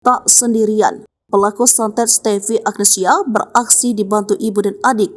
Tak sendirian, pelaku santet Stevie Agnesia beraksi dibantu ibu dan adik.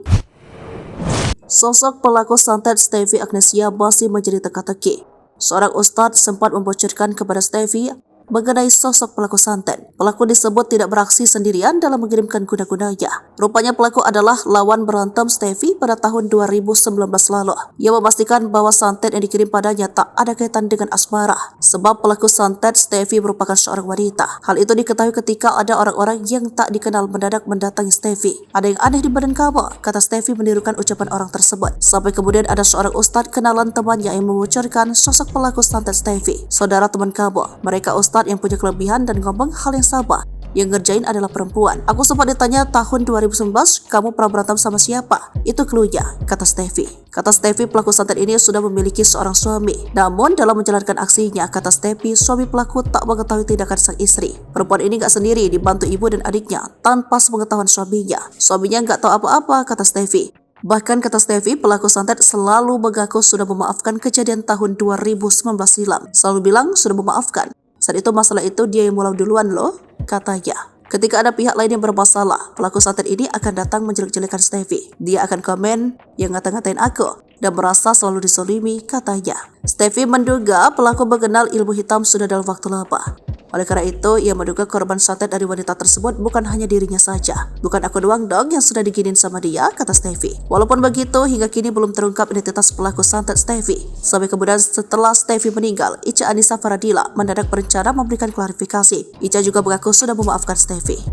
Sosok pelaku santet Stevie Agnesia masih menjadi teka-teki. Seorang ustadz sempat membocorkan kepada Stevie mengenai sosok pelaku santet. Pelaku disebut tidak beraksi sendirian dalam mengirimkan guna-gunanya. Rupanya pelaku adalah lawan berantem Stevie pada tahun 2019 lalu. Ia memastikan bahwa santet yang dikirim padanya tak ada kaitan dengan asmara, sebab pelaku santet Stevie merupakan seorang wanita. Hal itu diketahui ketika ada orang-orang yang tak dikenal mendadak mendatangi Stevie. "Ada yang aneh di badan kamu," kata Stevie menirukan ucapan orang tersebut. Sampai kemudian ada seorang ustadz kenalan temannya yang membocorkan sosok pelaku santet Stevie. "Saudara teman kamu, mereka ustadz yang punya kelebihan dan ngomong hal yang sama. Yang ngerjain adalah perempuan. Aku sempat ditanya tahun 2019, kamu pernah berantem sama siapa? Itu cluenya," kata Stevie. Kata Stevie, pelaku santet ini sudah memiliki seorang suami. Namun dalam menjalankan aksinya, kata Stevie, suami pelaku tak mengetahui tindakan sang istri. Perempuan ini gak sendiri, dibantu ibu dan adiknya tanpa sepengetahuan suaminya. Suaminya gak tahu apa-apa, kata Stevie. Bahkan kata Stevie, pelaku santet selalu mengaku sudah memaafkan kejadian tahun 2019 silam. Selalu bilang sudah memaafkan. Saat itu masalah itu dia yang mulai duluan loh, katanya. Ketika ada pihak lain yang bermasalah, pelaku santet ini akan datang menjelek-jelekan Stevie. Dia akan komen yang ngata-ngatain aku dan merasa selalu disolimi, katanya. Stevie menduga pelaku mengenal ilmu hitam sudah dalam waktu lama. Oleh karena itu, ia menduga korban santet dari wanita tersebut bukan hanya dirinya saja. "Bukan aku doang dong yang sudah diginin sama dia," kata Stevie. Walaupun begitu, hingga kini belum terungkap identitas pelaku santet Stevie. Sampai kemudian setelah Stevie meninggal, Ica Anissa Faradila mendadak berencana memberikan klarifikasi. Ica juga mengaku sudah memaafkan Stevie.